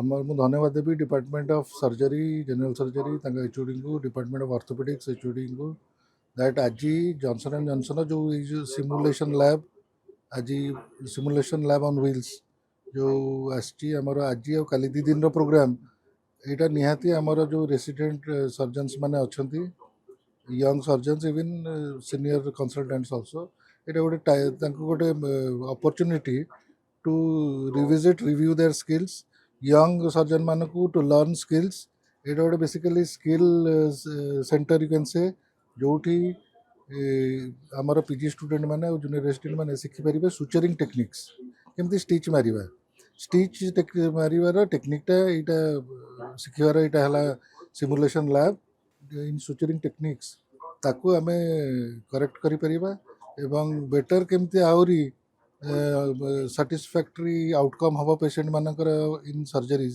ମୁଁ ଧନ୍ୟବାଦ ଦେବି department of surgery general surgery तांका एचओडी को डिपार्टमेंट ऑफ ऑर्थोपेडिक्स एचओडी को दैट आज जॉनसन एंड जॉनसन जो सिमुलेशन लैब आज सिमुलेशन लैब ऑन व्हील्स जो आसची हमर आज और काली 2 दिन रो प्रोग्राम एटा निहाती हमर जो रेसिडेंट सर्जन्स माने अछंती young surgeons even senior consultants also एटा गोटे opportunity to revisit review their skills young surgeon मानकू to learn skills एटा गोटे basically skill centre you can say जोठी आमर पीजी स्टूडेंट माने और जूनियर रेसिडेंट माने शिखि परिबे सुचरिंग टेक्निक्स केमती स्टिच मारिबा स्टिच मारिबार टेक्निकटा एटा शिखिबार एटा हला simulation lab in suturing techniques ताकू आमे करेक्ट करि परिबा एवं बेटर केमती आउरी satisfactory outcome हवा पेशेंट मानकर इन सर्जरीज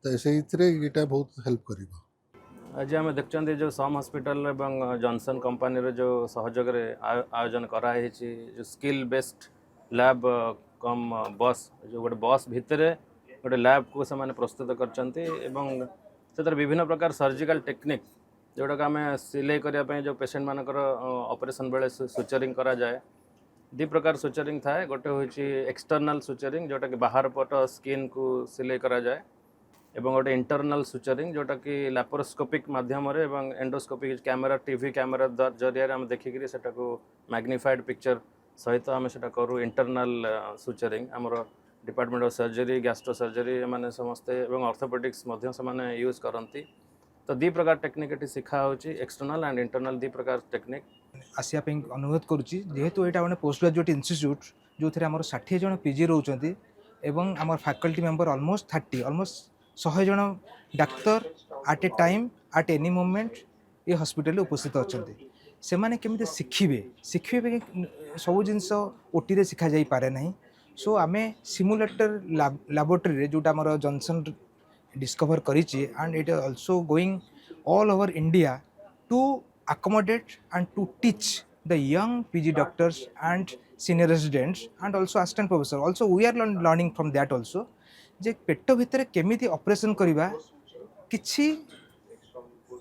तो से ये बहुत हेल्प करिबा। आज आम देखते जो सम हॉस्पिटल एवं जॉनसन कंपनी जो सहयोग आयोजन कराई जो स्किल बेस्ड लैब कम बस जो गोटे बस भितर गोटे लैब को से प्रस्तुत कर विभिन्न प्रकार सर्जिकल टेक्निक जोटा आम सिलाई करने जो पेशेंट मानकर ऑपरेशन बेले सुचरिंग करा जाए 2 प्रकार सुचरिंग थाए गोटे हूँ एक्सटर्नल सुचरिंग जोटा कि बाहर पट स्किन को सिलाई करा जाए एवं गोटे इंटरनल सुचरिंग जोटा कि लैप्रोस्कोपिक माध्यम एंडोस्कोपिक कैमेरा टीवी कैमेरा जरिया आम देखिक को मैग्निफाइड पिक्चर सहित आम से करूँ इंटरनल सुचरिंग आमर department of surgery gastro surgery मैंने समस्ते ऑर्थोपेडिक्स से यूज करती तो 2 प्रकार टेक्निक ये शिखा होची एक्सटर्नल एंड इंटरनल 2 प्रकार टेक्निक आसिया अनुरोध करुच्ची जेहेतु यहाँ गोटे पोस्ट ग्रेजुएट इंस्टीट्यूट जो थे आम 60 जन पीजी रोचंती एवं आम फैकल्टी मेंबर ऑलमोस्ट 30 ऑलमोस्ट 100 जन doctor at a time at any moment ये हॉस्पिटल उपस्थित अच्छा से मैंने केमी शिखे सब जिनस ओटी रे शिखा जाई पारे नहीं सो आम सिमुलेटर लैबोरेटरी जोटा आम जॉनसन डिस्कवर करिछि and it also going all over India to accommodate and to teach the young PG doctors and senior residents and also assistant professor. Also we are learning from that also जे पेट भितर केमिति operation करिबा किछि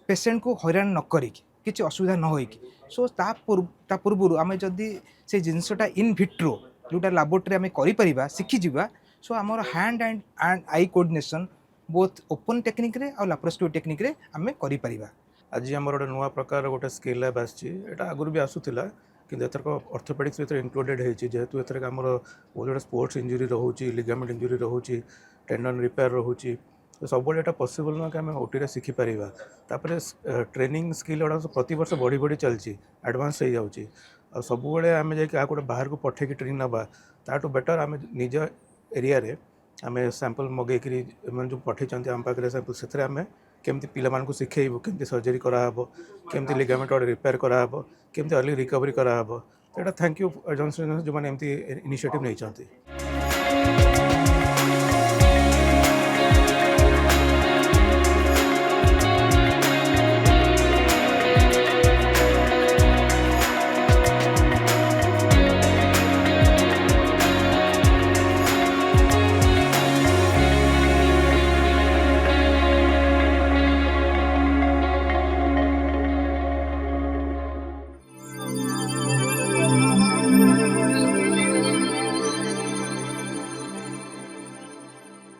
patient को हैरान न करी किछि असुविधा न होई सो ता पूर्व आमे जदी से जिंसटा इन विट्रो जोटा लैबोरेटरी आमे करि परिबा सिखि जिबा सो हमर hand and eye coordination both open technique रे और लैप्रोस्कोपी टेक्निक रे आमे करि परिबा। आज आम गोटे नुआ प्रकार गोटे स्किल लैब आसा आगुरी भी आसूला कि एथर ऑर्थोपेडिक्स भीतर इंक्लूडेड होती जेहेतु एथर आमर बहुत जोड़ा स्पोर्ट्स इंजुरी रोचे लिगामेंट इंजुरी रोचे टेंडन रिपेयर रोचे तो सब यहाँ पॉसिबल नुह कि आम ओटी शिखिपर तापर ट्रेनिंग स्किल गुड़ा प्रति वर्ष बढ़ी बढ़ी चलती एडवांस हो जाऊँगी और सब आम जा गोटे बाहर को पठेक ट्रेनिंग नाबा ताठू बेटर आम निज एरिया आम सैंपल मगेकरी जो पठे आम पाखे सैंपल से आम केमती पिला को शिखेबू केमती सर्जरी कराहब केमती लिगामेंट रिपेयर कराहब केमती अर्ली रिकवरी कराहब तो यहाँ थैंक यू जॉनसन जो मैंने एमती इनिशिएटिव नहीं चाहती।